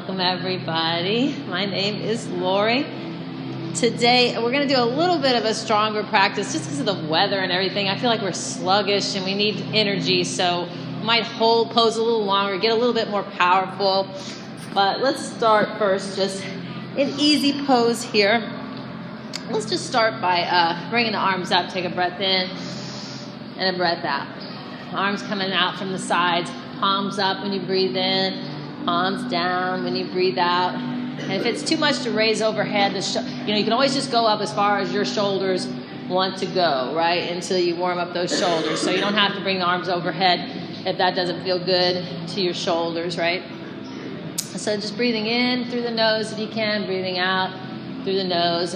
Welcome everybody. My name is Laurie. Today we're going to do a little bit of a stronger practice just because of the weather and everything. I feel like we're sluggish and we need energy, so we might hold pose a little longer, get a little bit more powerful. But let's start first just an easy pose here. Let's just start by bringing the arms up. Take a breath in and a breath out. Arms coming out from the sides, palms up when you breathe in, palms down when you breathe out. And if it's too much to raise overhead, you can always just go up as far as your shoulders want to go, right? Until you warm up those shoulders. So you don't have to bring the arms overhead if that doesn't feel good to your shoulders, right? So just breathing in through the nose if you can, breathing out through the nose.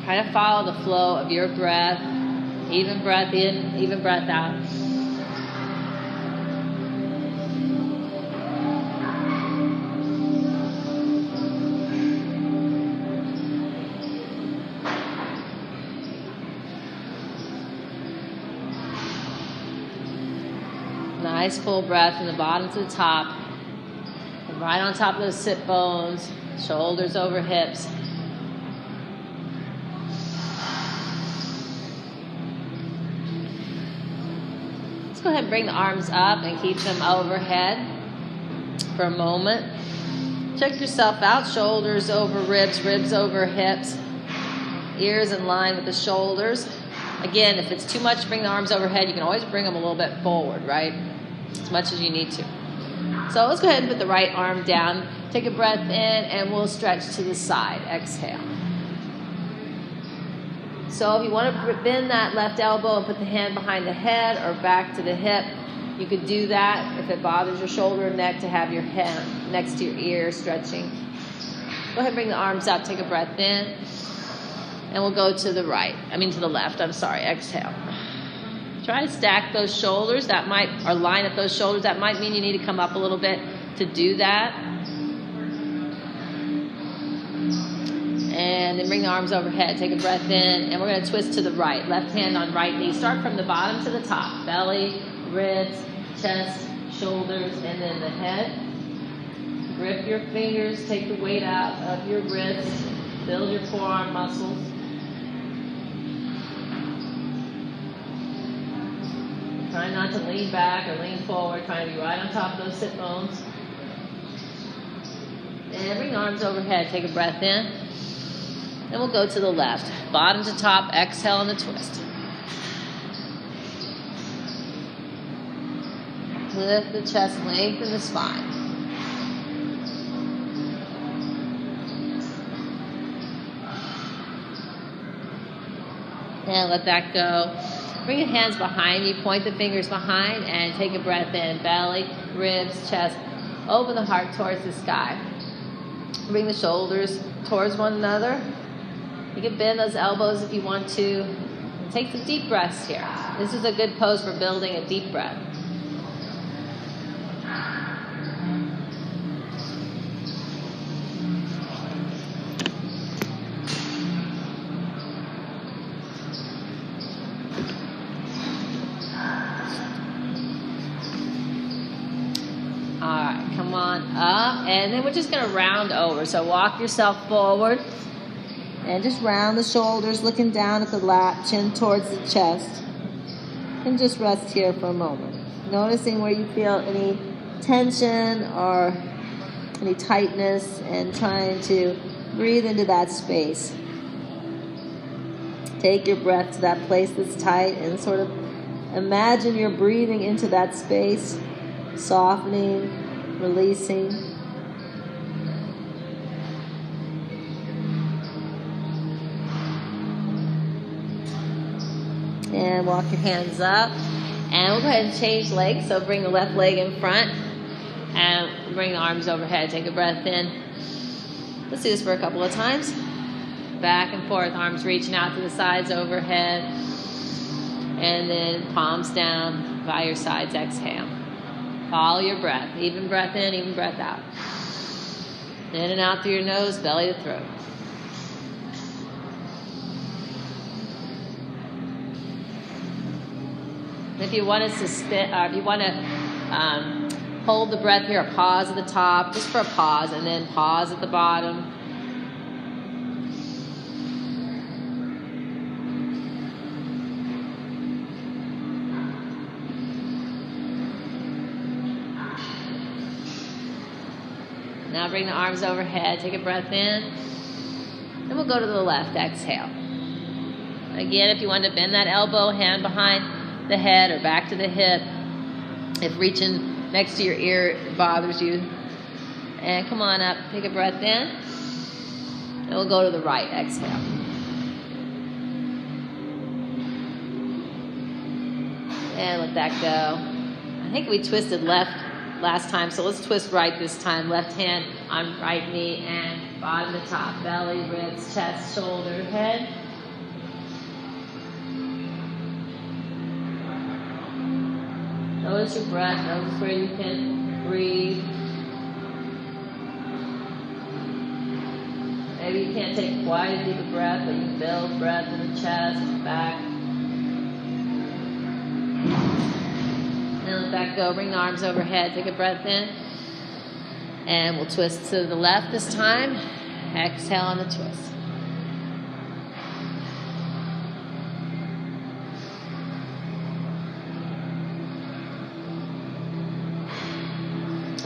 Try to follow the flow of your breath. Even breath in, even breath out. Nice full breath from the bottom to the top. And right on top of those sit bones, shoulders over hips. Go ahead and bring the arms up and keep them overhead for a moment. Check yourself out. Shoulders over ribs, ribs over hips. Ears in line with the shoulders. Again, if it's too much to bring the arms overhead, you can always bring them a little bit forward, right? As much as you need to. So let's go ahead and put the right arm down. Take a breath in and we'll stretch to the side. Exhale. So if you want to bend that left elbow and put the hand behind the head or back to the hip, you could do that if it bothers your shoulder and neck to have your hand next to your ear stretching. Go ahead and bring the arms up, take a breath in, and we'll go to the left, exhale. Try to stack those shoulders, or line up those shoulders. That might mean you need to come up a little bit to do that. And then bring the arms overhead. Take a breath in, and we're going to twist to the right. Left hand on right knee. Start from the bottom to the top. Belly, ribs, chest, shoulders, and then the head. Grip your fingers. Take the weight out of your wrists. Build your forearm muscles. Try not to lean back or lean forward. Try to be right on top of those sit bones. And bring the arms overhead. Take a breath in. Then we'll go to the left. Bottom to top, exhale on the twist. Lift the chest, lengthen the spine. And let that go. Bring your hands behind you, point the fingers behind, and take a breath in. Belly, ribs, chest. Open the heart towards the sky. Bring the shoulders towards one another. You can bend those elbows if you want to. And take some deep breaths here. This is a good pose for building a deep breath. All right, come on up. And then we're just going to round over. So walk yourself forward. And just round the shoulders, looking down at the lap, chin towards the chest. And just rest here for a moment. Noticing where you feel any tension or any tightness and trying to breathe into that space. Take your breath to that place that's tight and sort of imagine you're breathing into that space, softening, releasing. And walk your hands up. And we'll go ahead and change legs. So bring the left leg in front. And bring the arms overhead. Take a breath in. Let's do this for a couple of times. Back and forth. Arms reaching out to the sides overhead. And then palms down by your sides. Exhale. Follow your breath. Even breath in, even breath out. In and out through your nose, belly to throat. If you want to if you want to hold the breath here, a pause at the top, just for a pause, and then pause at the bottom. Now bring the arms overhead. Take a breath in. Then we'll go to the left. Exhale. Again, if you want to bend that elbow, hand behind the head or back to the hip. If reaching next to your ear bothers you. And come on up. Take a breath in. And we'll go to the right. Exhale. And let that go. I think we twisted left last time, so let's twist right this time. Left hand on right knee and bottom to top. Belly, ribs, chest, shoulder, head. Notice your breath. Notice where you can breathe. Maybe you can't take quite as deep a breath, but you can build breath in the chest, back. And let that go. Bring the arms overhead. Take a breath in. And we'll twist to the left this time. Exhale on the twist.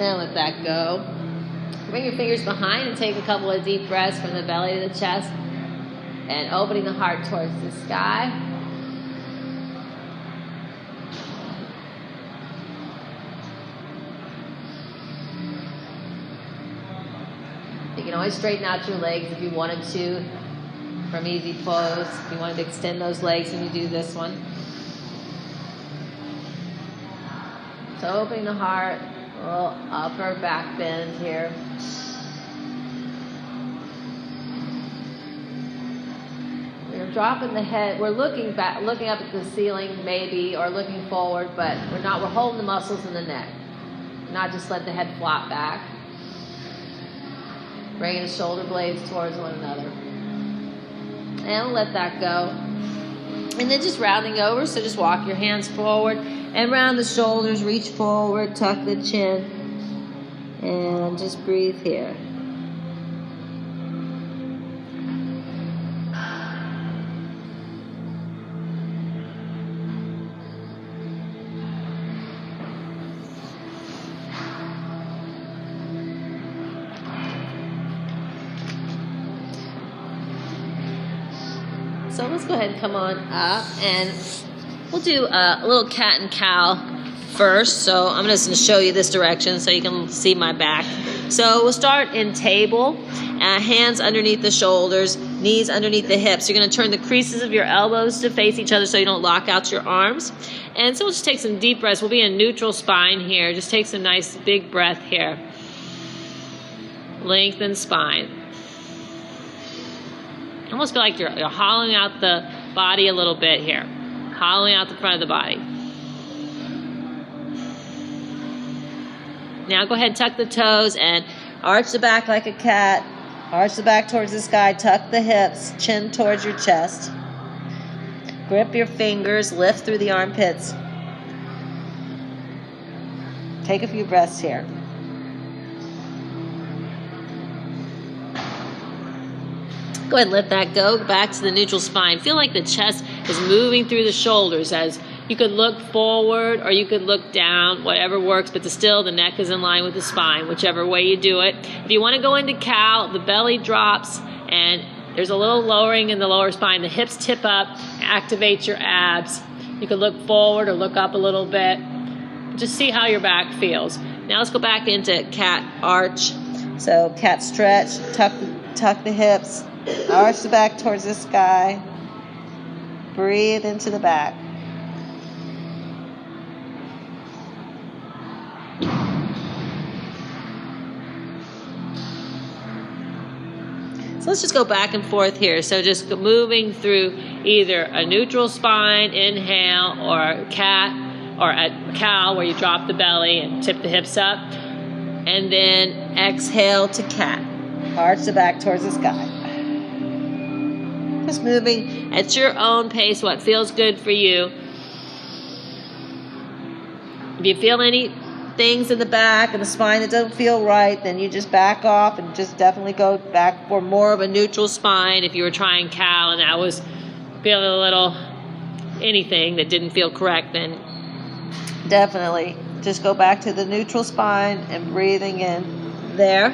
And let that go. Bring your fingers behind and take a couple of deep breaths from the belly to the chest. And opening the heart towards the sky. You can always straighten out your legs if you wanted to from easy pose. If you wanted to extend those legs when you do this one. So opening the heart, a little upper back bend here. We're dropping the head. We're looking back, looking up at the ceiling maybe, or looking forward, but we're not. We're holding the muscles in the neck. Not just let the head flop back. Bringing the shoulder blades towards one another. And we'll let that go. And then just rounding over, so just walk your hands forward and round the shoulders, reach forward, tuck the chin, and just breathe here. So let's go ahead and come on up, and we'll do a little cat and cow first. So I'm just going to show you this direction so you can see my back. So we'll start in table, hands underneath the shoulders, knees underneath the hips. You're going to turn the creases of your elbows to face each other so you don't lock out your arms. And so we'll just take some deep breaths. We'll be in neutral spine here. Just take some nice big breath here. Lengthen spine. Almost feel like you're hollowing out the body a little bit here. Hollowing out the front of the body. Now go ahead and tuck the toes and arch the back like a cat. Arch the back towards the sky. Tuck the hips. Chin towards your chest. Grip your fingers. Lift through the armpits. Take a few breaths here. Go ahead and let that go. Back to the neutral spine. Feel like the chest is moving through the shoulders as you could look forward or you could look down, whatever works, but still the neck is in line with the spine, whichever way you do it. If you want to go into cow, the belly drops and there's a little lowering in the lower spine. The hips tip up, activate your abs. You could look forward or look up a little bit. Just see how your back feels. Now let's go back into cat arch. So cat stretch, tuck the hips. Arch the back towards the sky. Breathe into the back. So let's just go back and forth here. So just moving through either a neutral spine, inhale, or a cat, or a cow where you drop the belly and tip the hips up. And then exhale to cat. Arch the back towards the sky. Just moving at your own pace, what feels good for you. If you feel any things in the back and the spine that don't feel right, then you just back off and just definitely go back for more of a neutral spine. If you were trying cow and that was feeling a little anything that didn't feel correct, then definitely just go back to the neutral spine and breathing in there.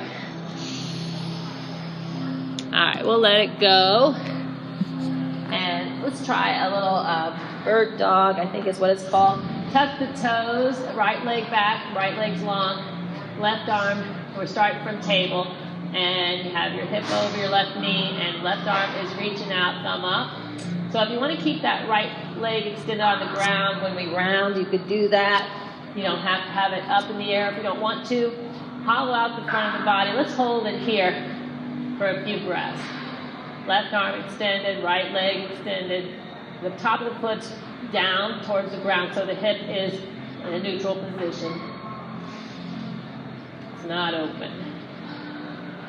All right, we'll let it go. And let's try a little bird dog, I think is what it's called. Tuck the toes, right leg back, right leg's long, left arm, we're starting from table, and you have your hip over your left knee, and left arm is reaching out, thumb up. So if you want to keep that right leg extended on the ground when we round, you could do that. You don't have to have it up in the air if you don't want to. Hollow out the front of the body. Let's hold it here for a few breaths. Left arm extended, right leg extended. The top of the foot's down towards the ground, so the hip is in a neutral position. It's not open.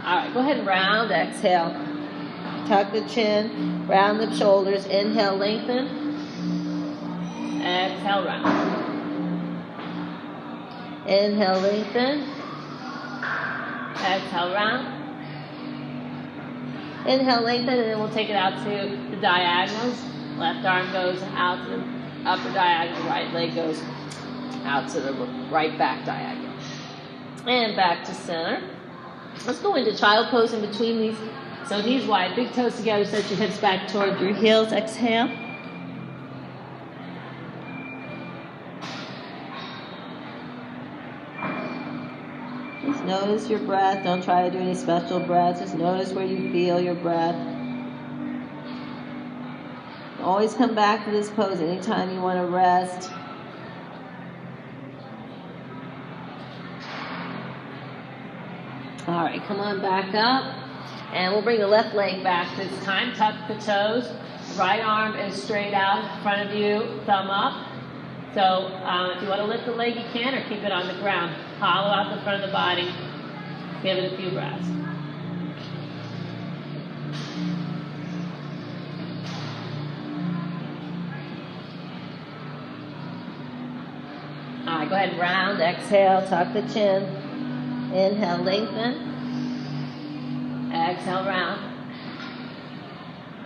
All right, go ahead and round, exhale. Tuck the chin, round the shoulders, inhale, lengthen. Exhale, round. Inhale, lengthen. Exhale, round. Inhale, lengthen, and then we'll take it out to the diagonals. Left arm goes out to the upper diagonal, right leg goes out to the right back diagonal. And back to center. Let's go into child pose in between these. So knees wide, big toes together, set your hips back toward your heels. Exhale. Just notice your breath. Don't try to do any special breaths. Just notice where you feel your breath. Always come back to this pose anytime you want to rest. All right, come on back up. And we'll bring the left leg back this time. Tuck the toes. Right arm is straight out in front of you, thumb up. So if you want to lift the leg, you can, or keep it on the ground. Hollow out the front of the body. Give it a few breaths. All right, go ahead and round. Exhale, tuck the chin. Inhale, lengthen. Exhale, round.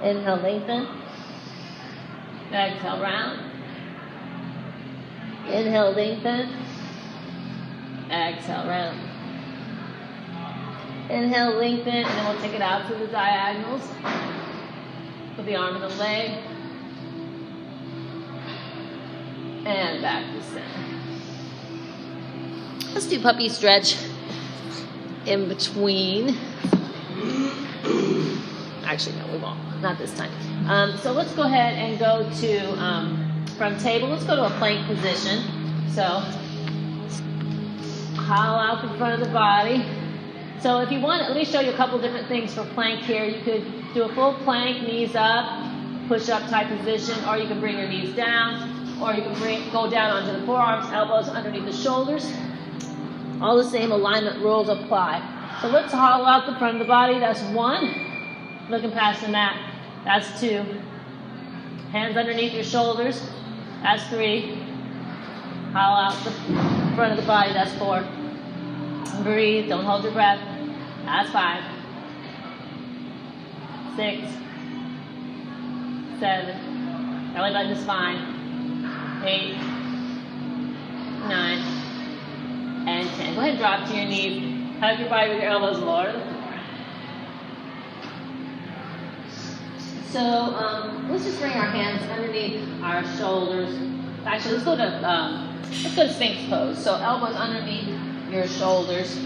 Inhale, lengthen. Exhale, round. Inhale, lengthen. Exhale, round. Inhale, lengthen, and then we'll take it out to the diagonals. Put the arm and the leg. And back to center. Let's do puppy stretch in between. Actually, no, we won't. Not this time. So let's go ahead and go to, from table, let's go to a plank position. So, hollow out the front of the body. So if you want, let me show you a couple different things for plank here. You could do a full plank, knees up, push-up type position, or you can bring your knees down, or you can go down onto the forearms, elbows underneath the shoulders. All the same alignment rules apply. So let's hollow out the front of the body. That's one. Looking past the mat. That's two. Hands underneath your shoulders. That's three. Hollow out the front of the body. That's four. Breathe. Don't hold your breath. That's 5. 6. 7. Belly button to spine. 8. 9. And 10. Go ahead and drop to your knees. Hug your body with your elbows lower to the floor. So let's just bring our hands underneath our shoulders. Actually, let's go to Sphinx pose. So elbows underneath your shoulders,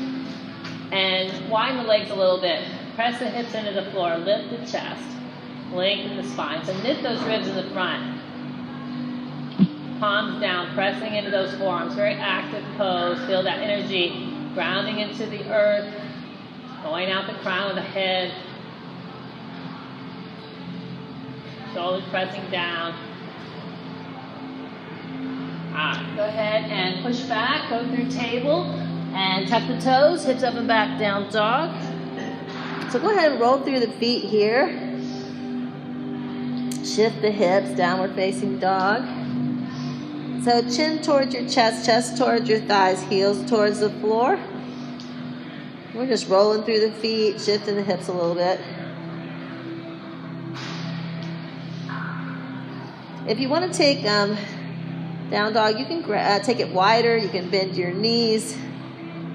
and widen the legs a little bit. Press the hips into the floor. Lift the chest. Lengthen the spine. So knit those ribs in the front. Palms down, pressing into those forearms. Very active pose. Feel that energy grounding into the earth, going out the crown of the head. Shoulders pressing down. Go ahead and push back, go through table, and tuck the toes, hips up and back, down dog. So go ahead and roll through the feet here. Shift the hips, downward facing dog. So chin towards your chest, chest towards your thighs, heels towards the floor. We're just rolling through the feet, shifting the hips a little bit. If you want to take down dog, you can take it wider. You can bend your knees.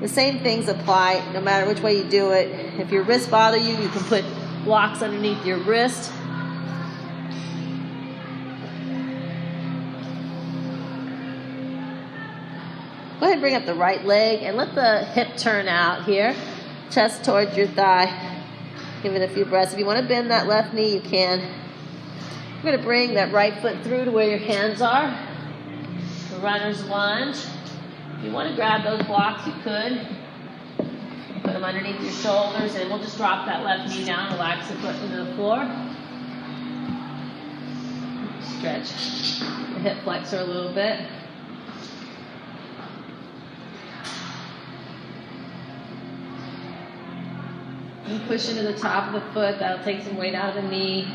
The same things apply no matter which way you do it. If your wrists bother you, you can put blocks underneath your wrist. Go ahead and bring up the right leg and let the hip turn out here. Chest towards your thigh. Give it a few breaths. If you want to bend that left knee, you can. We're going to bring that right foot through to where your hands are. The runner's lunge. If you want to grab those blocks, you could. Put them underneath your shoulders, and we'll just drop that left knee down. Relax the foot into the floor. Stretch the hip flexor a little bit. And push into the top of the foot. That'll take some weight out of the knee.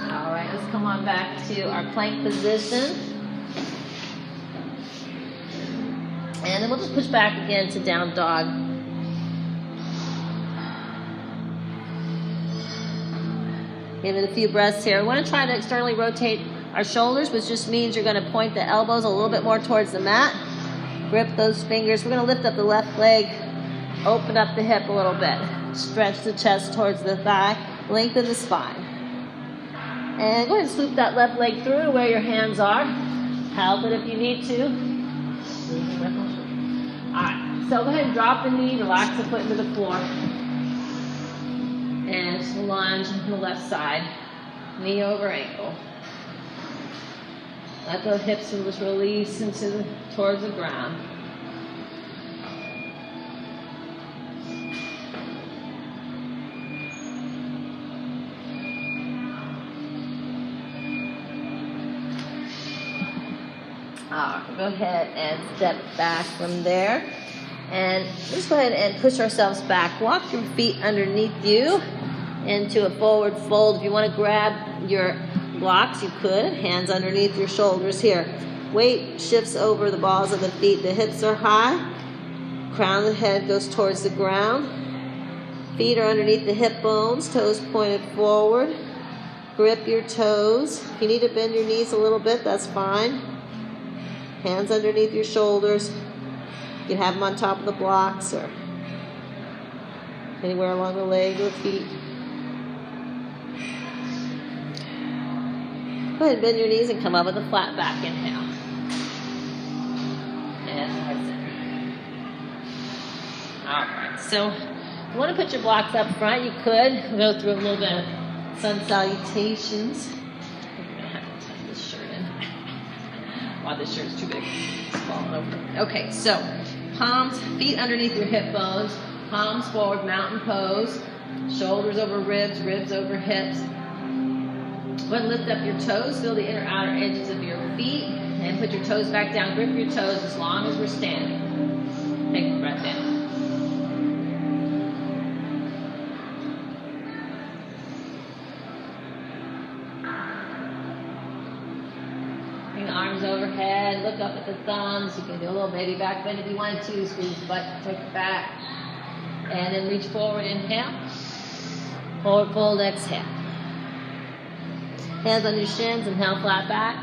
All right, let's come on back to our plank position. And then we'll just push back again to down dog. Give it a few breaths here. We want to try to externally rotate our shoulders, which just means you're going to point the elbows a little bit more towards the mat. Grip those fingers. We're going to lift up the left leg, open up the hip a little bit. Stretch the chest towards the thigh, lengthen the spine. And go ahead and swoop that left leg through to where your hands are. Help it if you need to. Alright, so go ahead and drop the knee, relax the foot into the floor. And just lunge on the left side, knee over ankle. Let the hips just release towards the ground. Go ahead and step back from there. And just go ahead and push ourselves back. Walk your feet underneath you into a forward fold. If you want to grab your blocks, you could. Hands underneath your shoulders here. Weight shifts over the balls of the feet. The hips are high. Crown of the head goes towards the ground. Feet are underneath the hip bones. Toes pointed forward. Grip your toes. If you need to bend your knees a little bit, that's fine. Hands underneath your shoulders. You can have them on top of the blocks or anywhere along the leg or feet. Go ahead and bend your knees and come up with a flat back inhale. And exhale. Alright, so if you want to put your blocks up front, you could. We'll go through a little bit of sun salutations. I'm going to have to tuck this shirt in. Wow, this shirt's too big. It's falling over. Okay, so palms, feet underneath your hip bones, palms forward, mountain pose, shoulders over ribs, ribs over hips. Go ahead and lift up your toes, feel the inner outer edges of your feet, and put your toes back down. Grip your toes as long as we're standing. Take a breath in. Bring the arms overhead, look up at the thumbs. You can do a little baby back bend if you want to. Squeeze the butt, take it back. And then reach forward, inhale. Forward fold, exhale. Hands on your shins, inhale, flat back.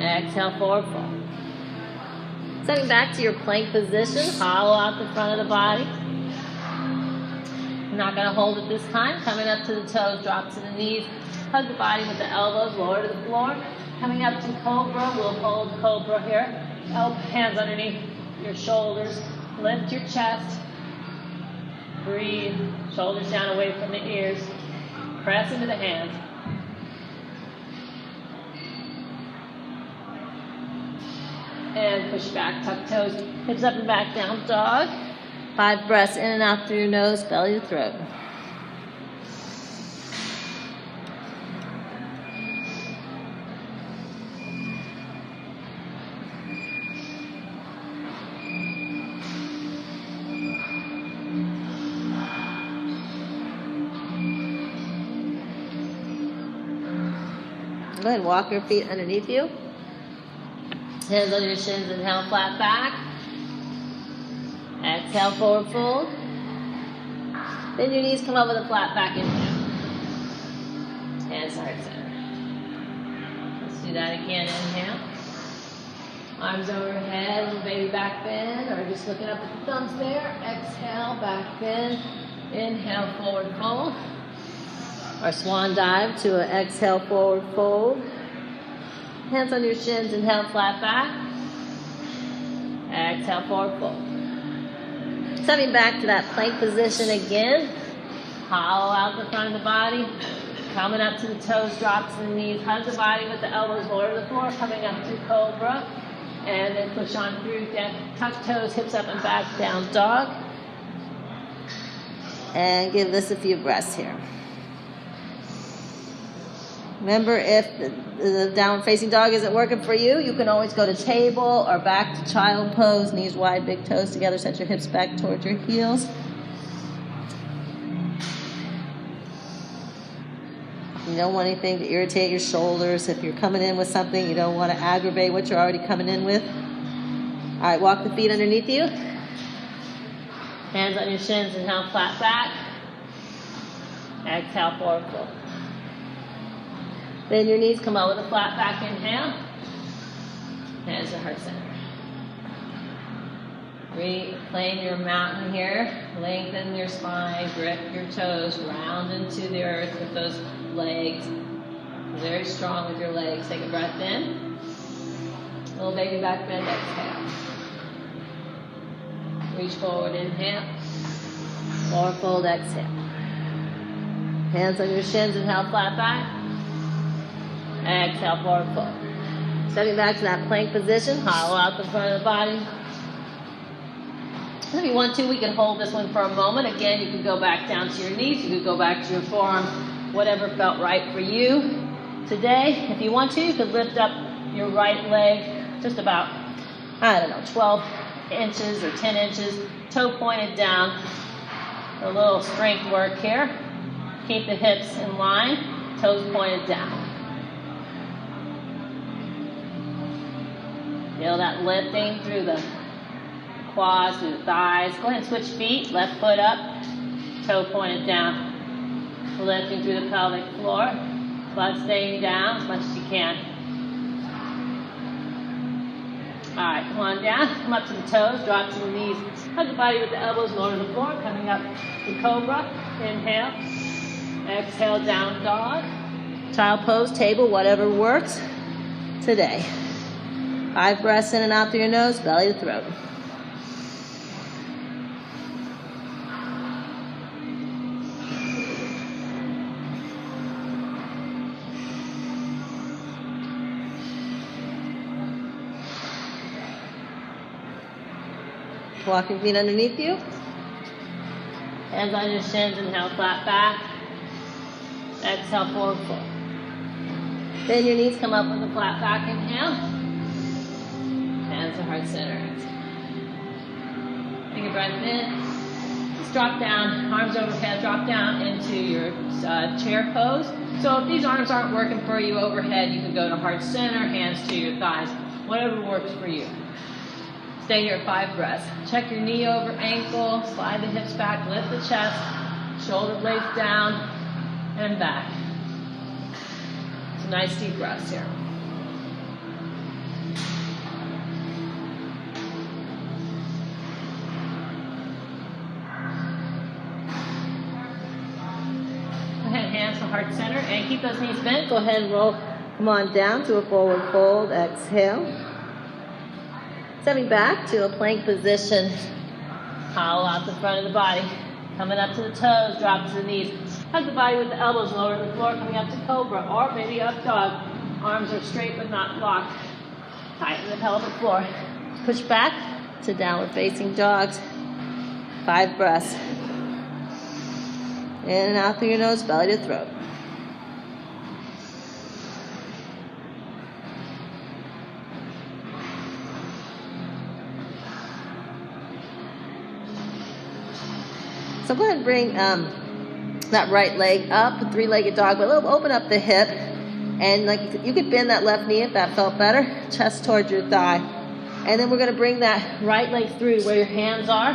Exhale, forward fold. Setting back to your plank position, hollow out the front of the body. I'm not going to hold it this time. Coming up to the toes, drop to the knees. Hug the body with the elbows, lower to the floor. Coming up to cobra, we'll hold cobra here. Hands underneath your shoulders. Lift your chest. Breathe. Shoulders down away from the ears. Press into the hands. And push back, tuck toes, hips up and back, down dog. 5 breaths in and out through your nose, belly to throat. Go ahead and walk your feet underneath you. Hands on your shins, inhale, flat back. Exhale, forward fold. Then your knees come up with a flat back inhale. Hands to heart center. Let's do that again, inhale. Arms overhead, little baby back bend, or just looking up at the thumbs there. Exhale, back bend. Inhale, forward fold. Or swan dive to an exhale, forward fold. Hands on your shins, inhale, flat back. Exhale, forward fold. Stepping back to that plank position again. Hollow out the front of the body. Coming up to the toes, drop to the knees. Hug the body with the elbows lower to the floor. Coming up to cobra. And then push on through. Tuck toes, hips up and back, down dog. And give this a few breaths here. Remember, if the downward facing dog isn't working for you, you can always go to table or back to child pose. Knees wide, big toes together. Set your hips back towards your heels. You don't want anything to irritate your shoulders. If you're coming in with something, you don't want to aggravate what you're already coming in with. All right, walk the feet underneath you. Hands on your shins, inhale, flat back. Exhale, forward fold. Bend your knees, come out with a flat back inhale. Hands to heart center. Reclaim your mountain here. Lengthen your spine, grip your toes, round into the earth with those legs. Very strong with your legs. Take a breath in. Little baby back bend, exhale. Reach forward, inhale. Forward fold, exhale. Hands on your shins, inhale, flat back. Exhale, forward fold. Stepping back to that plank position, hollow out the front of the body. If you want to, we can hold this one for a moment. Again, you can go back down to your knees. You could go back to your forearms, whatever felt right for you today. If you want to, you could lift up your right leg just about, 12 inches or 10 inches, toe pointed down. A little strength work here. Keep the hips in line, toes pointed down. Feel that lifting through the quads, through the thighs. Go ahead and switch feet. Left foot up, toe pointed down. Lifting through the pelvic floor. Butt staying down as much as you can. All right, come on down. Come up to the toes, drop to the knees. Hug the body with the elbows lower to the floor. Coming up to cobra. Inhale. Exhale, down dog. Child pose, table, whatever works today. 5 breaths in and out through your nose, belly to throat. Walk your feet underneath you. Hands on your shins, inhale, flat back. Exhale, forward fold. Bend your knees, come up with a flat back, inhale. Hands to heart center. Take a breath in. Just drop down, arms overhead, drop down into your chair pose. So if these arms aren't working for you overhead, you can go to heart center, hands to your thighs, whatever works for you. Stay here 5 breaths. Check your knee over ankle, slide the hips back, lift the chest, shoulder blades down and back. Some nice deep breaths here. Go ahead, hands to heart center and keep those knees bent. Go ahead and roll, come on down to a forward fold, exhale. Stepping back to a plank position, hollow out the front of the body. Coming up to the toes, drop to the knees. Hug the body with the elbows lower to the floor, coming up to cobra or maybe up dog. Arms are straight but not locked. Tighten the pelvic floor. Push back to downward facing dogs. 5 breaths. In and out through your nose, belly to throat. So go ahead and bring that right leg up, 3-legged dog, but open up the hip. And like you could bend that left knee if that felt better. Chest towards your thigh. And then we're going to bring that right leg through where your hands are.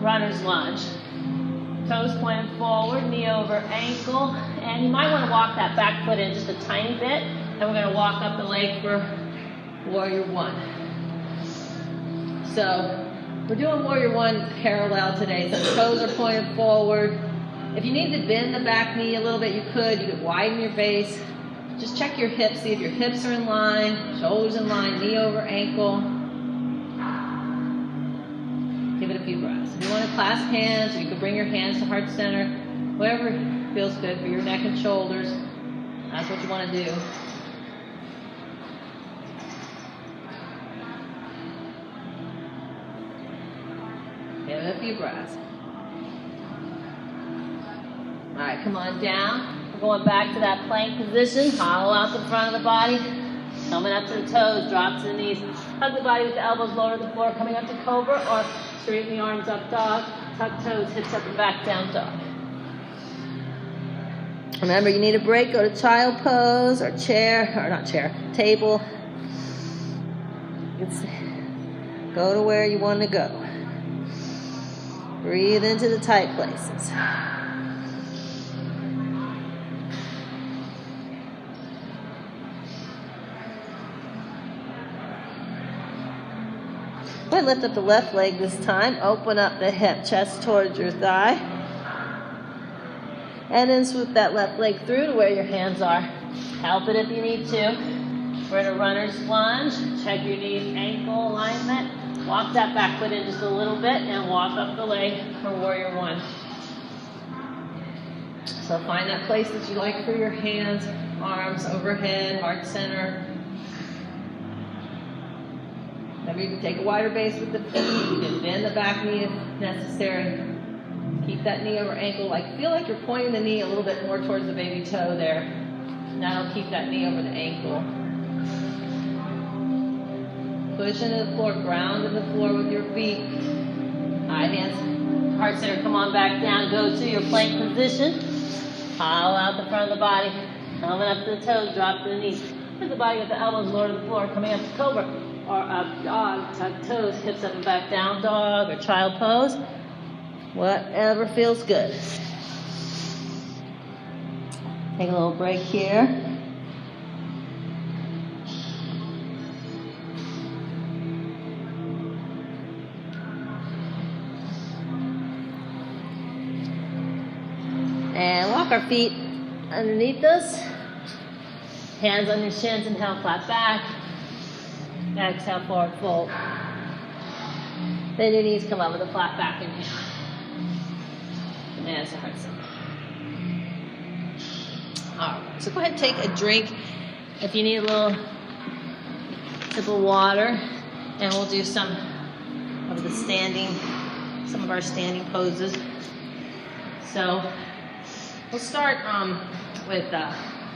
Runner's lunge. Toes pointed forward, knee over ankle. And you might want to walk that back foot in just a tiny bit. And we're going to walk up the leg for warrior one. So we're doing warrior one parallel today. So the toes are pointed forward. If you need to bend the back knee a little bit, you could widen your base. Just check your hips, see if your hips are in line, shoulders in line, knee over ankle. Give it a few breaths. If you want to clasp hands, or you could bring your hands to heart center, whatever feels good for your neck and shoulders, that's what you want to do. Give it a few breaths. All right, come on down. We're going back to that plank position. Hollow out the front of the body. Coming up to the toes, drop to the knees. Hug the body with the elbows lower to the floor. Coming up to cobra or straighten the arms up, dog. Tuck toes, hips up and back, down dog. Remember, you need a break. Go to child pose or chair, or not chair, table. Go to where you want to go. Breathe into the tight places. Go ahead and lift up the left leg this time. Open up the hip, chest towards your thigh. And then swoop that left leg through to where your hands are. Help it if you need to. We're in a runner's lunge. Check your knees, ankle alignment. Walk that back foot in just a little bit and walk up the leg for warrior one. So find that place that you like for your hands, arms overhead, heart center. Remember, you can take a wider base with the feet. You can bend the back knee if necessary. Keep that knee over ankle. Feel like you're pointing the knee a little bit more towards the baby toe there. That'll keep that knee over the ankle. Push into the floor, ground to the floor with your feet. All right, hands, heart center, come on back down. Go to your plank position. Hollow out the front of the body. Coming up to the toes, drop to the knees. Put the body with the elbows lower to the floor. Coming up to cobra or up dog. Tuck toes, hips up and back, down dog or child pose. Whatever feels good. Take a little break here. And walk our feet underneath us. Hands on your shins, inhale, flat back. Exhale, forward fold. Then your knees come up with a flat back, inhale. And that's the heart center. All right, so go ahead and take a drink if you need a little sip of water. And we'll do some of our standing poses. So we'll start with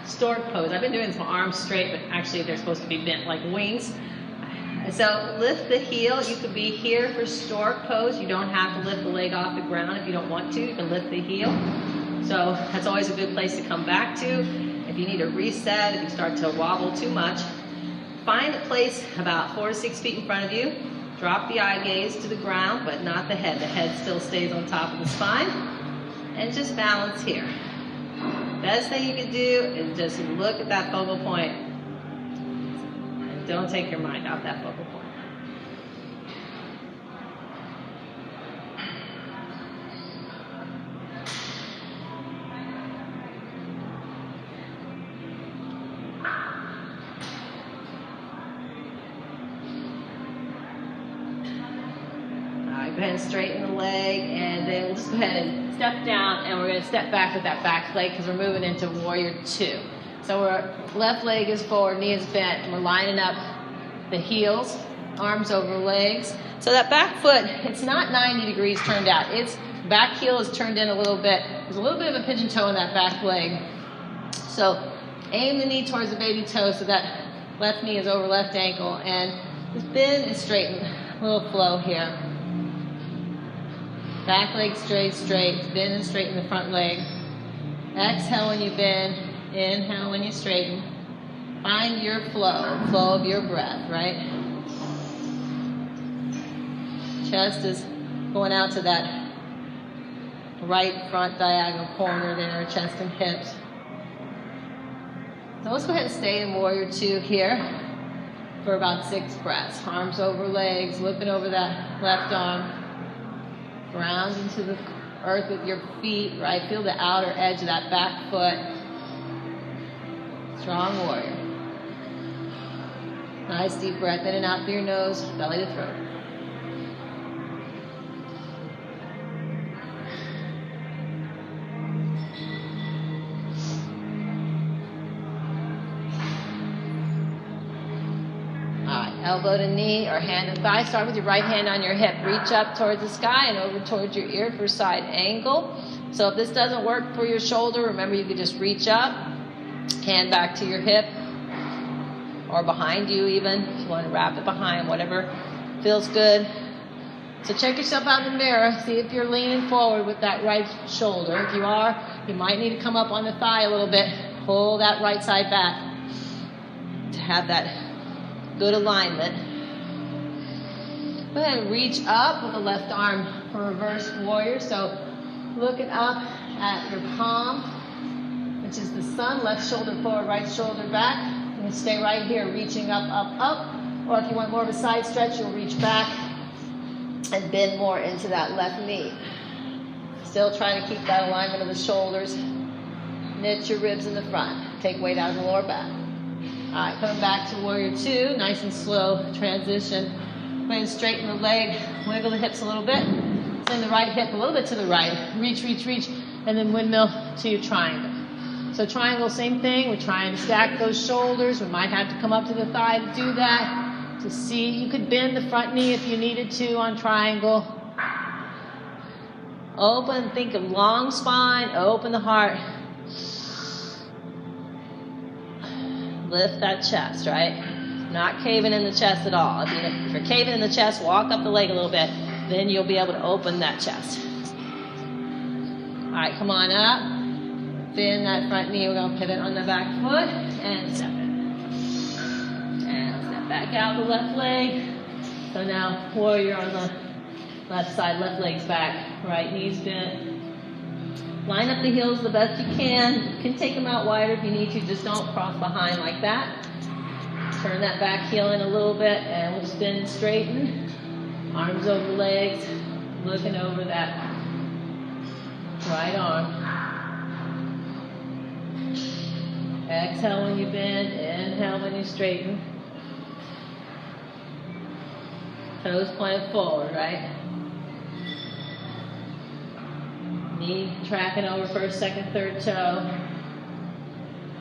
stork pose. I've been doing some arms straight, but actually they're supposed to be bent like wings. So lift the heel. You could be here for stork pose. You don't have to lift the leg off the ground if you don't want to. You can lift the heel. So that's always a good place to come back to. If you need a reset, if you start to wobble too much, find a place about 4 to 6 feet in front of you. Drop the eye gaze to the ground, but not the head. The head still stays on top of the spine. And just balance here. Best thing you can do is just look at that focal point. And don't take your mind off that focal point. Go ahead and straighten the leg, and then we'll just go ahead and step down, and we're going to step back with that back leg because we're moving into warrior two. So our left leg is forward, knee is bent, and we're lining up the heels, arms over legs. So that back foot, it's not 90 degrees turned out. Its back heel is turned in a little bit. There's a little bit of a pigeon toe in that back leg. So aim the knee towards the baby toe so that left knee is over left ankle, and just bend and straighten. A little flow here. Back leg straight, bend and straighten the front leg. Exhale when you bend, Inhale when you straighten. Find your flow of your breath, right? Chest is going out to that right front diagonal corner there, chest and hips. So let's go ahead and stay in Warrior 2 here for about 6 breaths. Arms over legs, looking over that left arm. Ground into the earth with your feet, right? Feel the outer edge of that back foot. Strong warrior. Nice deep breath in and out through your nose, belly to throat. Elbow to knee or hand to thigh. Start with your right hand on your hip. Reach up towards the sky and over towards your ear for side angle. So if this doesn't work for your shoulder, remember you could just reach up, hand back to your hip or behind you even. If you want to wrap it behind, whatever feels good. So check yourself out in the mirror. See if you're leaning forward with that right shoulder. If you are, you might need to come up on the thigh a little bit. Pull that right side back to have that good alignment. Go ahead and reach up with the left arm for reverse warrior. So looking up at your palm, which is the sun, left shoulder forward, right shoulder back. And stay right here, reaching up, up, up. Or if you want more of a side stretch, you'll reach back and bend more into that left knee. Still trying to keep that alignment of the shoulders. Knit your ribs in the front. Take weight out of the lower back. All right, coming back to Warrior 2, nice and slow transition. Go ahead and straighten the leg, wiggle the hips a little bit. Send the right hip a little bit to the right. Reach, reach, reach, and then windmill to your triangle. So triangle, same thing. We're trying to stack those shoulders. We might have to come up to the thigh to do that. To see, you could bend the front knee if you needed to on triangle. Open, think of long spine, open the heart. Lift that chest, right? Not caving in the chest at all. If you're caving in the chest, walk up the leg a little bit. Then you'll be able to open that chest. All right, come on up. Bend that front knee. We're going to pivot on the back foot and step it. And step back out the left leg. So now warrior on the left side, left leg's back. Right knee's bent. Line up the heels the best you can. You can take them out wider if you need to. Just don't cross behind like that. Turn that back heel in a little bit and we'll spin and straighten. Arms over legs. Looking over that right arm. Exhale when you bend. Inhale when you straighten. Toes pointed forward, right? Knee tracking over first, second, third toe.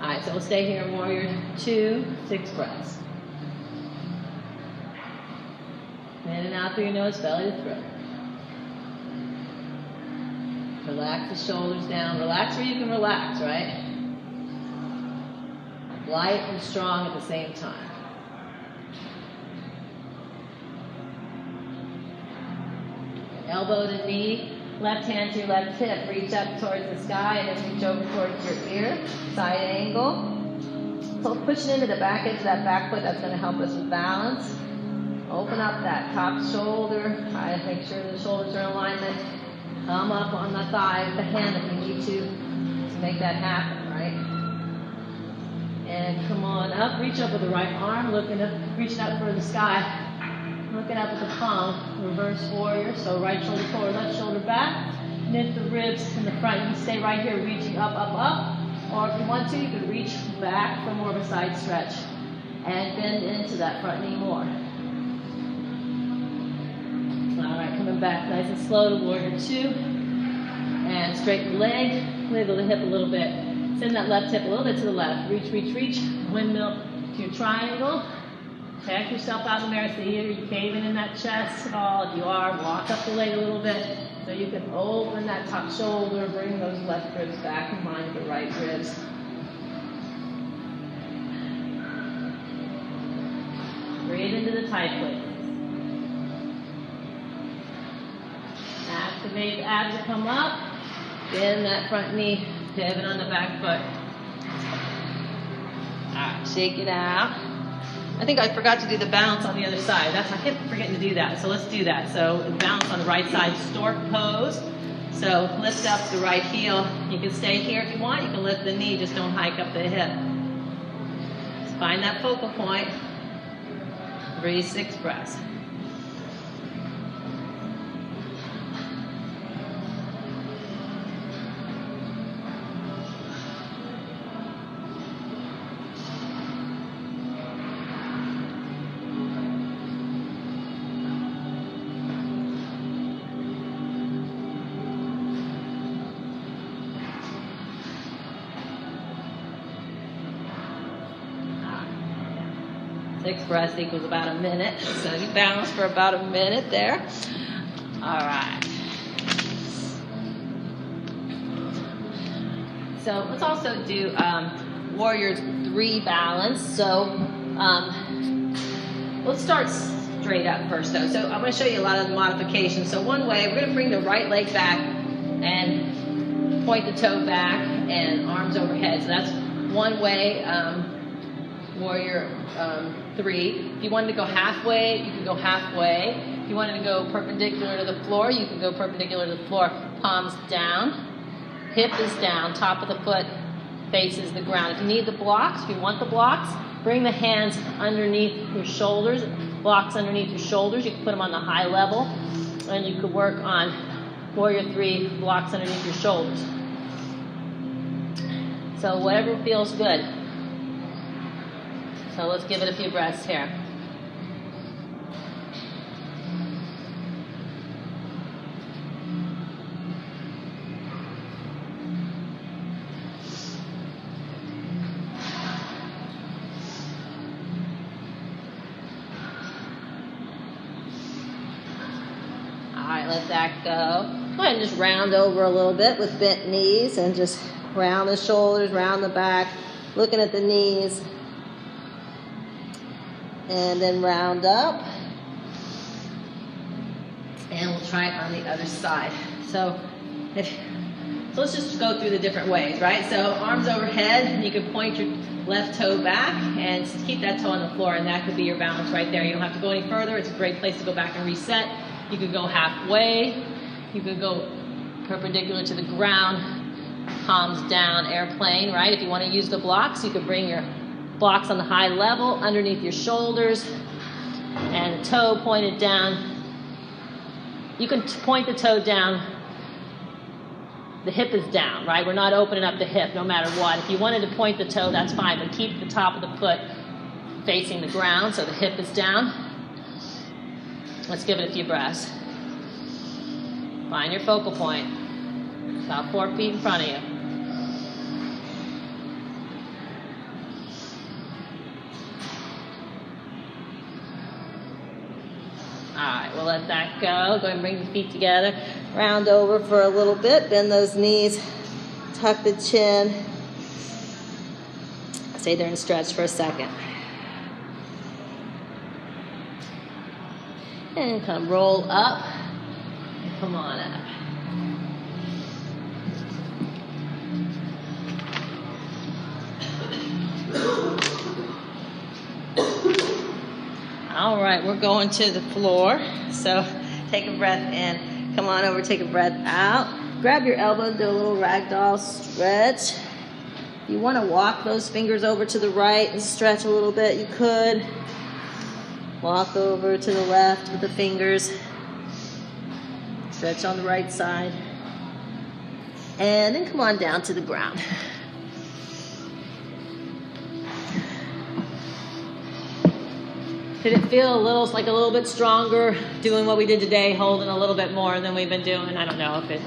All right, so we'll stay here in Warrior 2, 6 breaths. In and out through your nose, belly to throat. Relax the shoulders down. Relax where you can relax, right? Light and strong at the same time. Elbow to knee. Left hand to your left hip, reach up towards the sky and then reach over towards your ear, side angle. So pushing into the back edge of that back foot, that's going to help us with balance. Open up that top shoulder, try to make sure the shoulders are in alignment. Come up on the thigh with the hand if you need to make that happen, right? And come on up, reach up with the right arm, looking up, reaching up for the sky. Looking up at the palm, reverse warrior. So right shoulder forward, left shoulder back. Knit the ribs in the front. You can stay right here, reaching up, up, up. Or if you want to, you can reach back for more of a side stretch. And bend into that front knee more. All right, coming back nice and slow to Warrior 2. And straighten the leg, wiggle the hip a little bit. Send that left hip a little bit to the left. Reach, reach, reach. Windmill to your triangle. Check yourself out in the mirror. See, are you caving in that chest at all? If you are, walk up the leg a little bit so you can open that top shoulder, bring those left ribs back in line with the right ribs. Breathe into the tight places. Activate the abs to come up. Bend that front knee, pivot on the back foot. right, shake it out. I think I forgot to do the balance on the other side. I kept forgetting to do that, so let's do that. So balance on the right side, stork pose. So lift up the right heel. You can stay here if you want. You can lift the knee, just don't hike up the hip. Just find that focal point. Breathe 6 breaths. Six breaths equals about a minute. So you balance for about a minute there. All right. So let's also do Warrior 3 balance. So let's start straight up first though. So I'm going to show you a lot of the modifications. So one way, we're going to bring the right leg back and point the toe back and arms overhead. So that's one way. Warrior 3. If you wanted to go halfway, you can go halfway. If you wanted to go perpendicular to the floor, you can go perpendicular to the floor. Palms down, hip is down, top of the foot faces the ground. If you need the blocks, if you want the blocks, bring the hands underneath your shoulders, blocks underneath your shoulders. You can put them on the high level, and you could work on Warrior 3 blocks underneath your shoulders. So whatever feels good. So let's give it a few breaths here. All right, let that go. Go ahead and just round over a little bit with bent knees and just round the shoulders, round the back, looking at the knees. And then round up. And we'll try it on the other side. So let's just go through the different ways, right? So arms overhead, and you can point your left toe back and keep that toe on the floor, and that could be your balance right there. You don't have to go any further. It's a great place to go back and reset. You could go halfway. You could go perpendicular to the ground, palms down, airplane, right? If you want to use the blocks, you could bring your blocks on the high level underneath your shoulders and the toe pointed down. You can point the toe down. The hip is down, right? We're not opening up the hip no matter what. If you wanted to point the toe, that's fine, but keep the top of the foot facing the ground so the hip is down. Let's give it a few breaths. Find your focal point. About 4 feet in front of you. Alright, we'll let that go. Go ahead and bring the feet together. Round over for a little bit. Bend those knees. Tuck the chin. Stay there and stretch for a second. And kind of roll up. And come on up. All right, we're going to the floor. So take a breath in. Come on over, take a breath out. Grab your elbow, do a little ragdoll stretch. If you want to walk those fingers over to the right and stretch a little bit, you could. Walk over to the left with the fingers. Stretch on the right side. And then come on down to the ground. Did it feel like a little bit stronger doing what we did today, holding a little bit more than we've been doing? I don't know if it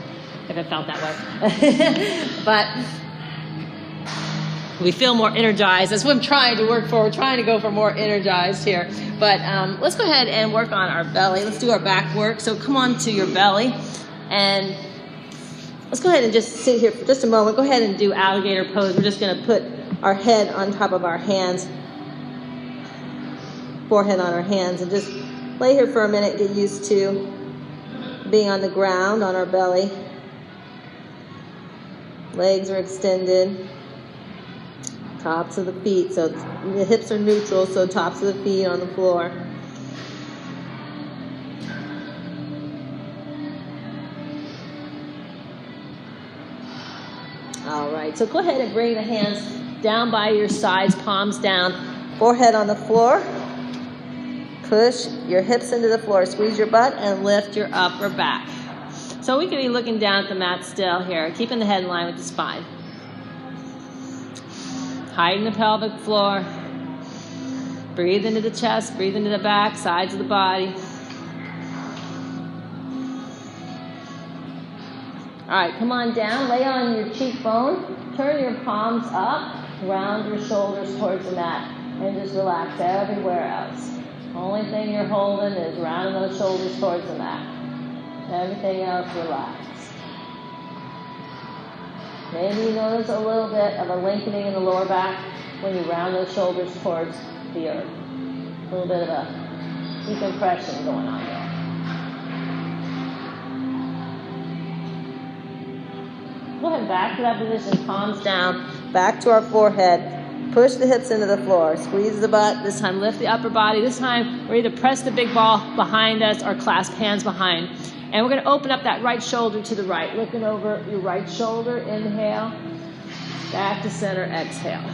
felt that way. But we feel more energized. That's what I'm trying to work for. We're trying to go for more energized here. But let's go ahead and work on our belly. Let's do our back work. So come on to your belly. And let's go ahead and just sit here for just a moment. Go ahead and do alligator pose. We're just going to put our head on top of our hands. Forehead on our hands, and just lay here for a minute, get used to being on the ground on our belly. Legs are extended. Tops of the feet, so the hips are neutral, so tops of the feet on the floor. All right, so go ahead and bring the hands down by your sides, palms down, forehead on the floor. Push your hips into the floor, squeeze your butt, and lift your upper back. So we could be looking down at the mat still here, keeping the head in line with the spine. Hiding the pelvic floor. Breathe into the chest, breathe into the back, sides of the body. All right, come on down, lay on your cheekbone, turn your palms up, round your shoulders towards the mat, and just relax everywhere else. Only thing you're holding is rounding those shoulders towards the mat. Everything else, relax. Maybe you notice a little bit of a lengthening in the lower back when you round those shoulders towards the earth. A little bit of a decompression going on there. Go ahead, back to that position, palms down, back to our forehead. Push the hips into the floor, squeeze the butt. This time lift the upper body. This time we're either press the big ball behind us or clasp hands behind. And we're going to open up that right shoulder to the right. Looking over your right shoulder, inhale. Back to center, exhale.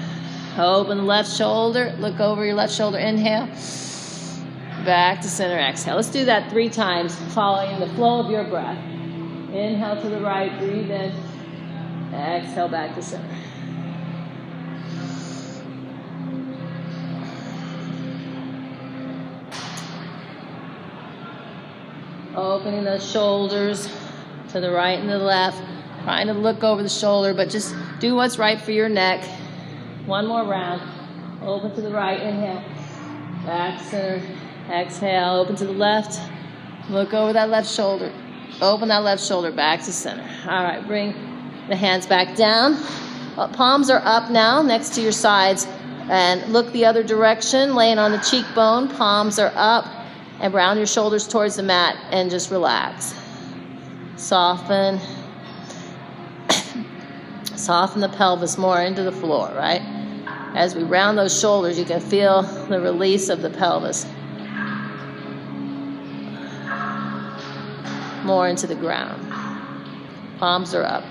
Open the left shoulder, look over your left shoulder, inhale. Back to center, exhale. Let's do that 3 times, following the flow of your breath. Inhale to the right, breathe in. Exhale back to center. Opening those shoulders to the right and the left. Trying to look over the shoulder, but just do what's right for your neck. One more round. Open to the right, inhale. Back to center, exhale. Open to the left. Look over that left shoulder. Open that left shoulder back to center. All right, bring the hands back down. Palms are up now next to your sides. And look the other direction, laying on the cheekbone. Palms are up. And round your shoulders towards the mat and just relax. Soften. Soften the pelvis more into the floor, right? As we round those shoulders, you can feel the release of the pelvis more into the ground. Palms are up.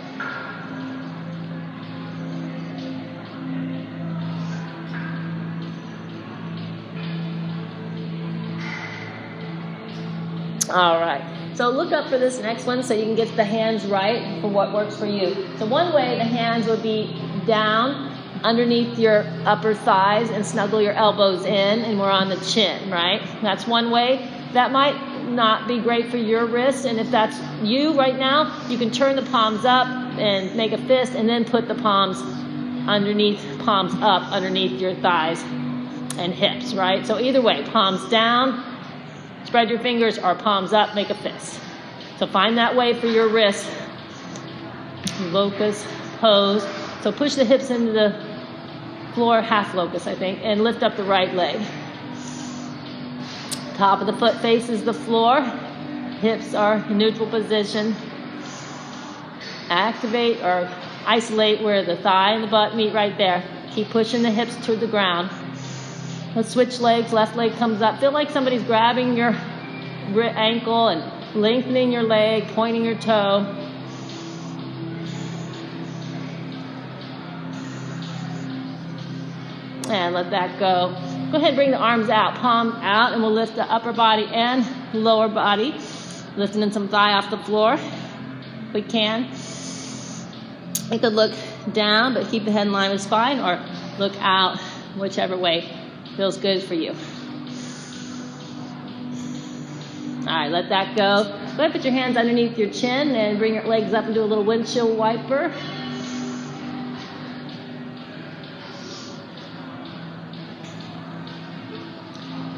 All right, so look up for this next one so you can get the hands right for what works for you. So one way, the hands would be down underneath your upper thighs and snuggle your elbows in, and we're on the chin, right? That's one way. That might not be great for your wrist, and if that's you right now, you can turn the palms up and make a fist and then put the palms up underneath your thighs and hips, right? So either way, palms down, spread your fingers, or palms up, make a fist. So find that way for your wrist. Locust pose. So push the hips into the floor, half locust, I think, and lift up the right leg. Top of the foot faces the floor. Hips are in neutral position. Activate or isolate where the thigh and the butt meet right there. Keep pushing the hips to the ground. Let's switch legs. Left leg comes up. Feel like somebody's grabbing your ankle and lengthening your leg, pointing your toe. And let that go. Go ahead and bring the arms out, palms out, and we'll lift the upper body and lower body. Lifting in some thigh off the floor if we can. You could look down, but keep the head in line with spine, or look out, whichever way feels good for you. All right, let that go. Go ahead and put your hands underneath your chin and bring your legs up and do a little windshield wiper.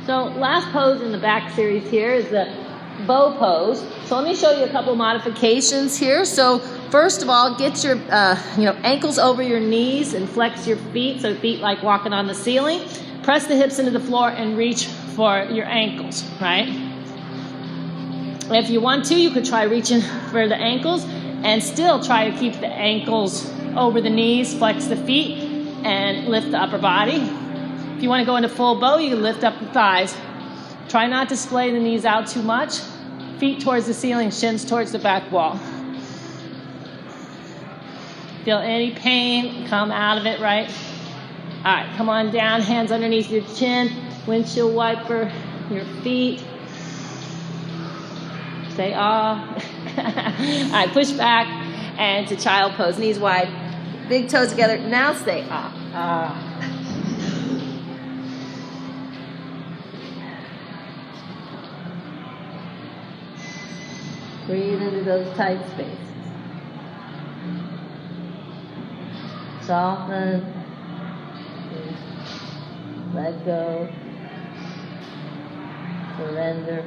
So last pose in the back series here is the bow pose. So let me show you a couple modifications here. So first of all, get your ankles over your knees and flex your feet, so feet like walking on the ceiling. Press the hips into the floor and reach for your ankles, right? If you want to, you could try reaching for the ankles and still try to keep the ankles over the knees, flex the feet. and lift the upper body. If you want to go into full bow, you can lift up the thighs. Try not to splay the knees out too much. Feet towards the ceiling, shins towards the back wall. Feel any pain, come out of it, right? All right, come on down, hands underneath your chin, windshield wiper, your feet. Say ah. All right, push back and to child pose, knees wide, big toes together. Now say ah. Ah. Breathe into those tight spaces. Soften. Let go. Surrender.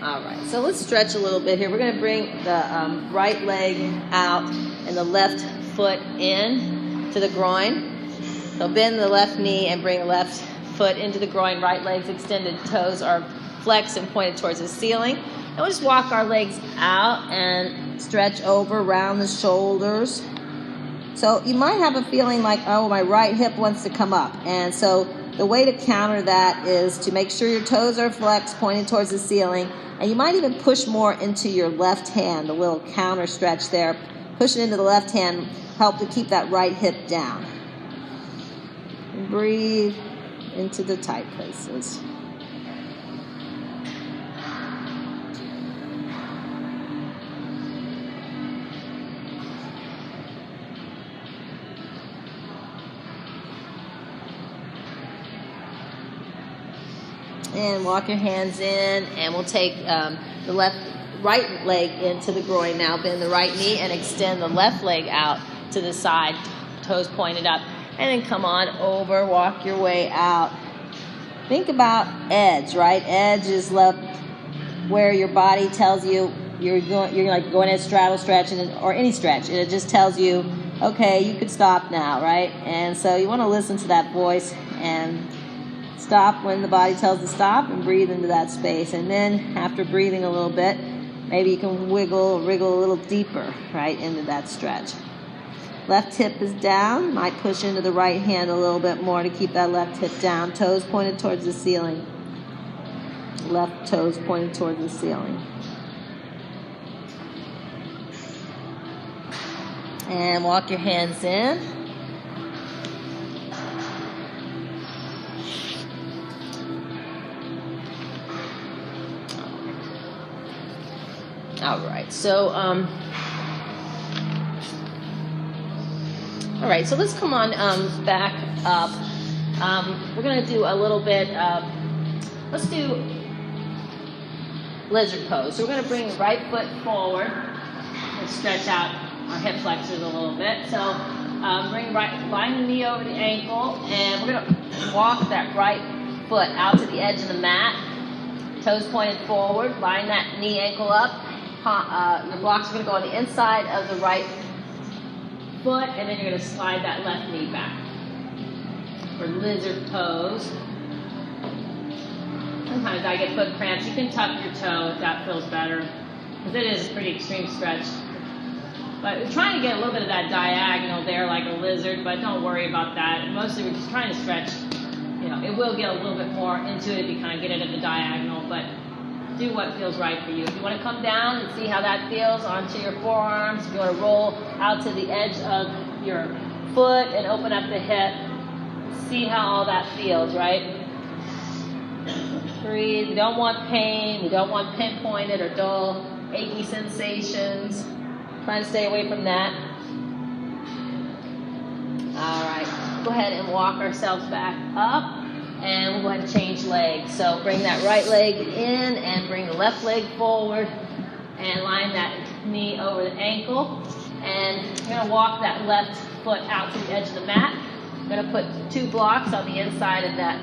All right, so let's stretch a little bit here. We're going to bring the right leg out and the left foot in to the groin. So bend the left knee and bring the left foot into the groin. Right leg's extended, toes are flexed and pointed towards the ceiling. And we'll just walk our legs out and stretch over around the shoulders. So you might have a feeling like, oh, my right hip wants to come up. And so the way to counter that is to make sure your toes are flexed, pointed towards the ceiling. And you might even push more into your left hand, a little counter stretch there. Push it into the left hand, help to keep that right hip down. And breathe into the tight places. And walk your hands in, and we'll take the right leg into the groin now. Bend the right knee and extend the left leg out to the side, toes pointed up. And then come on over, walk your way out. Think about edge, right? Edge is where your body tells you you're like going at straddle stretch or any stretch, and it just tells you, okay, you could stop now, right? And so you want to listen to that voice and stop when the body tells to stop and breathe into that space. And then after breathing a little bit, maybe you can wriggle a little deeper, right, into that stretch. Left hip is down. Might push into the right hand a little bit more to keep that left hip down. Toes pointed towards the ceiling. Left toes pointed towards the ceiling. And walk your hands in. All right, so let's come on back up. We're going to do a little bit of, let's do lizard pose. So we're going to bring the right foot forward and stretch out our hip flexors a little bit. So line the knee over the ankle, and we're going to walk that right foot out to the edge of the mat. Toes pointed forward, line that knee ankle up. Your blocks are going to go on the inside of the right foot, and then you're going to slide that left knee back for lizard pose. Sometimes I get foot cramps. You can tuck your toe if that feels better, because it is a pretty extreme stretch. But we're trying to get a little bit of that diagonal there like a lizard, but don't worry about that. Mostly we're just trying to stretch. It will get a little bit more into it if you kind of get it at the diagonal, but do what feels right for you. If you want to come down and see how that feels onto your forearms, if you want to roll out to the edge of your foot and open up the hip, see how all that feels, right? Breathe. We don't want pain. We don't want pinpointed or dull, achy sensations. Trying to stay away from that. All right. Go ahead and walk ourselves back up. And we'll go ahead and change legs. So bring that right leg in and bring the left leg forward and line that knee over the ankle. And you're going to walk that left foot out to the edge of the mat. I'm going to put 2 blocks on the inside of that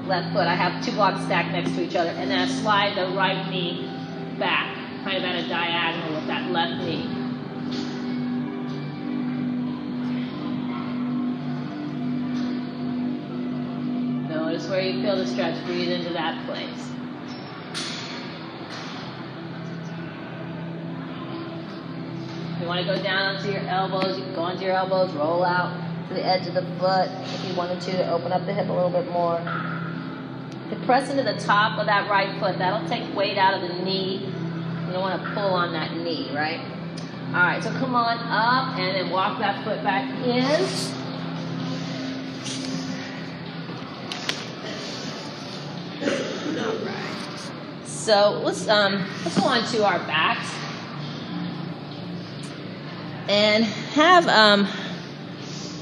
left foot. I have 2 blocks stacked next to each other. And then I slide the right knee back. kind of at a diagonal with that left knee. Notice where you feel the stretch. Breathe into that place. If you want to go down onto your elbows, you can go onto your elbows, roll out to the edge of the foot. If you wanted to open up the hip a little bit more. You can press into the top of that right foot. That'll take weight out of the knee. You don't want to pull on that knee, right? All right, so come on up and then walk that foot back in. All right. So let's go on to our backs and have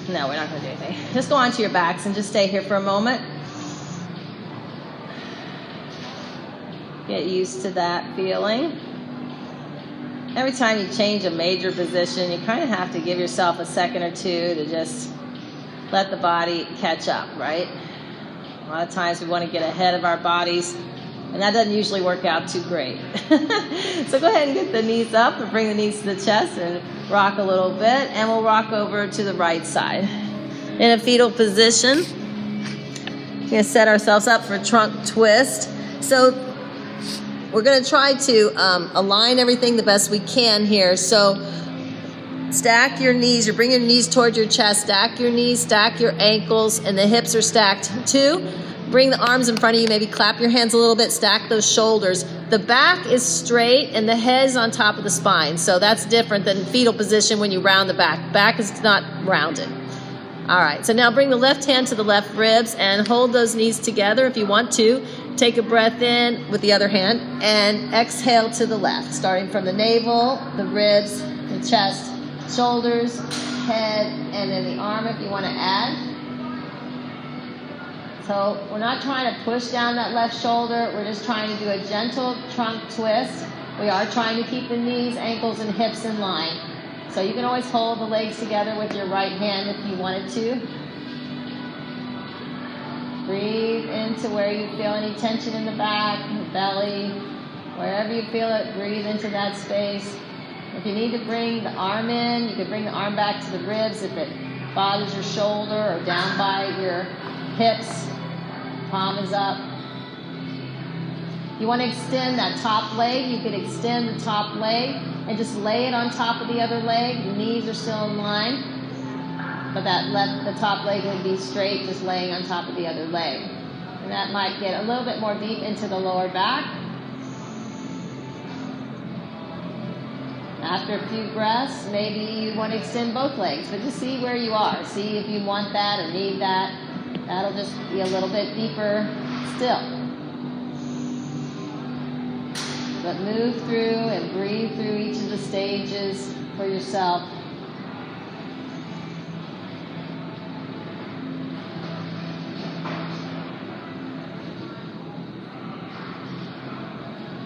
no, we're not going to do anything. Just go on to your backs and just stay here for a moment. Get used to that feeling. Every time you change a major position, you kind of have to give yourself a second or two to just let the body catch up, right? A lot of times we want to get ahead of our bodies, and that doesn't usually work out too great. So go ahead and get the knees up and bring the knees to the chest and rock a little bit, and we'll rock over to the right side. In a fetal position, we're going to set ourselves up for a trunk twist. So we're going to try to align everything the best we can here. So stack your knees. You're bringing your knees towards your chest. Stack your knees, stack your ankles, and the hips are stacked too. Bring the arms in front of you. Maybe clap your hands a little bit. Stack those shoulders. The back is straight and the head is on top of the spine. So that's different than fetal position when you round the back. Back is not rounded. All right. So now bring the left hand to the left ribs and hold those knees together if you want to. Take a breath in with the other hand and exhale to the left, starting from the navel, the ribs, the chest, shoulders, head, and then the arm if you want to add. So we're not trying to push down that left shoulder. We're just trying to do a gentle trunk twist. We are trying to keep the knees, ankles, and hips in line. So you can always hold the legs together with your right hand if you wanted to. Breathe into where you feel any tension in the back, the belly, wherever you feel it, breathe into that space. If you need to bring the arm in, you can bring the arm back to the ribs if it bothers your shoulder or down by your hips. Palm is up. You want to extend that top leg. You could extend the top leg and just lay it on top of the other leg. The knees are still in line, but the top leg would be straight, just laying on top of the other leg. And that might get a little bit more deep into the lower back. After a few breaths, maybe you want to extend both legs, but just see where you are. See if you want that or need that. That'll just be a little bit deeper still. But move through and breathe through each of the stages for yourself.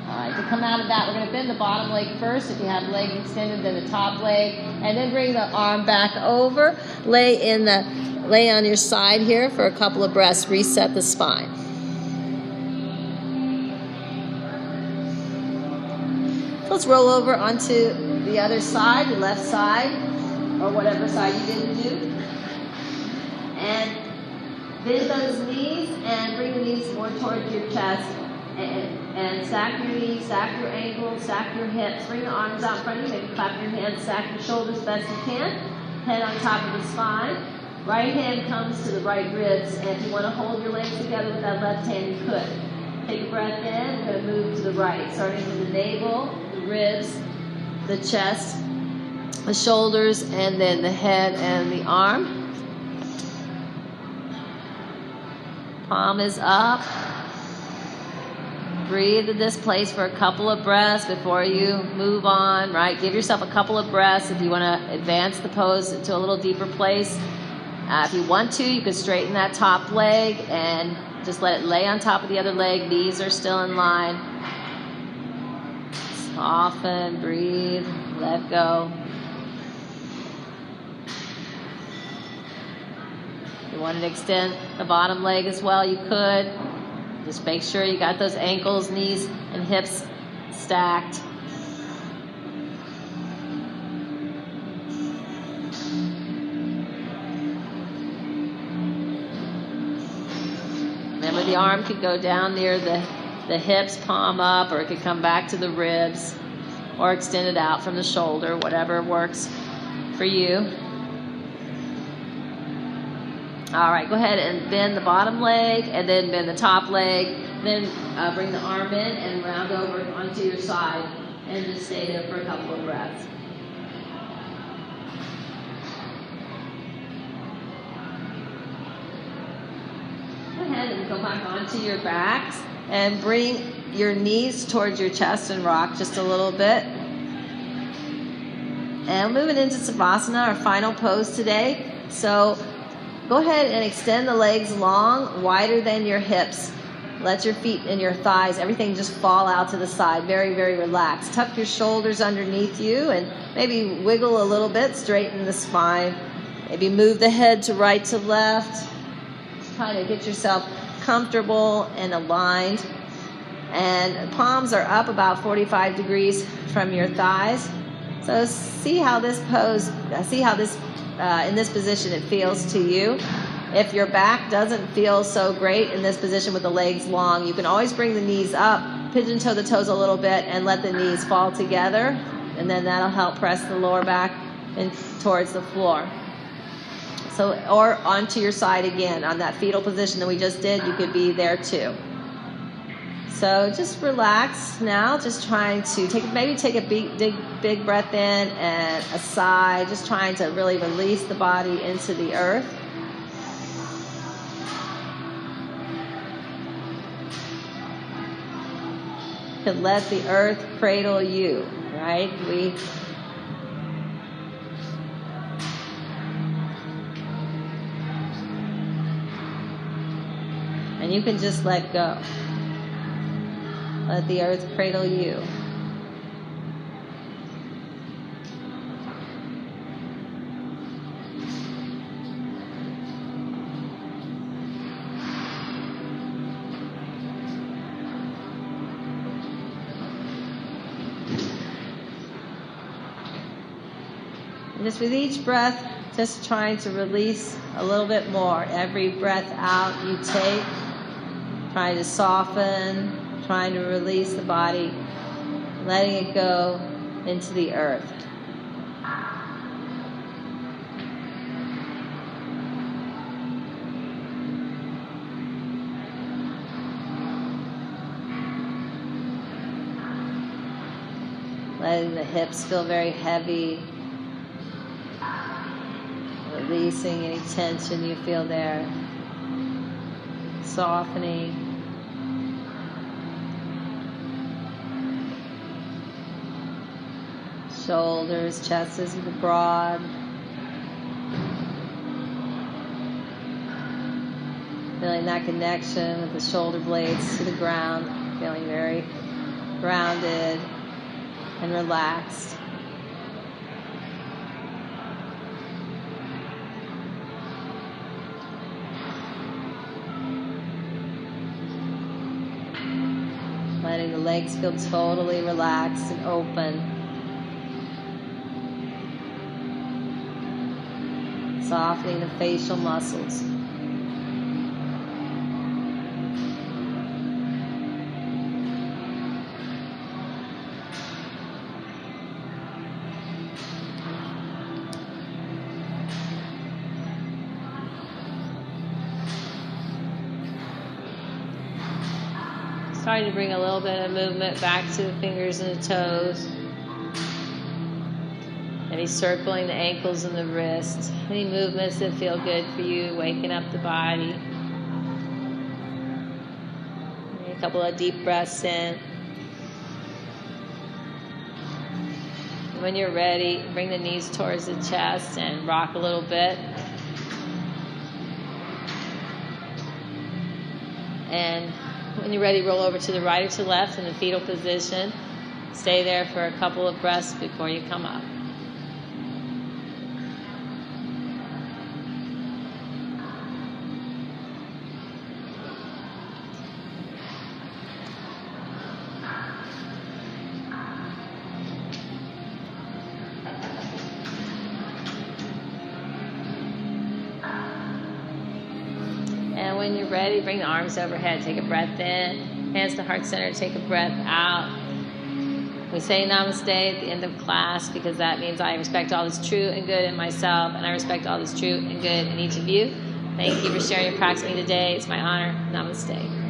All right, to come out of that, we're going to bend the bottom leg first. If you have legs extended, then the top leg, and then bring the arm back over. Lay on your side here for a couple of breaths. Reset the spine. Let's roll over onto the other side, the left side, or whatever side you didn't do. And bend those knees and bring the knees more towards your chest. And stack your knees, stack your ankles, stack your hips. Bring the arms out in front of you. Maybe clap your hands, stack your shoulders best you can. Head on top of the spine. Right hand comes to the right ribs, and if you want to hold your legs together with that left hand, you could. Take a breath in. We're going to move to the right, starting with the navel, the ribs, the chest, the shoulders, and then the head and the arm. Palm is up. Breathe in this place for a couple of breaths before you move on, right? Give yourself a couple of breaths if you want to advance the pose to a little deeper place. If you want to, you could straighten that top leg and just let it lay on top of the other leg. Knees are still in line. Soften, breathe, let go. If you wanted to extend the bottom leg as well, you could. Just make sure you got those ankles, knees, and hips stacked. Remember, the arm could go down near the hips, palm up, or it could come back to the ribs, or extend it out from the shoulder, whatever works for you. All right, go ahead and bend the bottom leg, and then bend the top leg. Then bring the arm in and round over onto your side, and just stay there for a couple of breaths. Go ahead and go back onto your backs and bring your knees towards your chest and rock just a little bit. And moving into Savasana, our final pose today. So go ahead and extend the legs long, wider than your hips. Let your feet and your thighs, everything just fall out to the side. Very, very relaxed. Tuck your shoulders underneath you and maybe wiggle a little bit, straighten the spine. Maybe move the head to right to left. Just try to get yourself comfortable and aligned. And palms are up about 45 degrees from your thighs. So see how this pose, in this position it feels to you. If your back doesn't feel so great in this position with the legs long, you can always bring the knees up, pigeon toe the toes a little bit, and let the knees fall together. And then that'll help press the lower back in towards the floor. So, or onto your side again. On that fetal position that we just did, you could be there too. So just relax now, just trying to take a big breath in and a sigh, just trying to really release the body into the earth. To let the earth cradle you, right? And you can just let go. Let the earth cradle you. Just with each breath, just trying to release a little bit more. Every breath out you take, trying to soften, trying to release the body, letting it go into the earth. Letting the hips feel very heavy. Releasing any tension you feel there. Softening. Shoulders, chest is broad. Feeling that connection with the shoulder blades to the ground. Feeling very grounded and relaxed. Letting the legs feel totally relaxed and open. Softening the facial muscles. Starting to bring a little bit of movement back to the fingers and the toes. Maybe circling the ankles and the wrists. Any movements that feel good for you, waking up the body. A couple of deep breaths in. When you're ready, bring the knees towards the chest and rock a little bit. And when you're ready, roll over to the right or to the left in the fetal position. Stay there for a couple of breaths before you come up. when you're ready, bring the arms overhead. Take a breath in. Hands to heart center. Take a breath out. We say namaste at the end of class because that means I respect all that's true and good in myself, and I respect all that's true and good in each of you. Thank you for sharing your practice with me today. It's my honor. Namaste.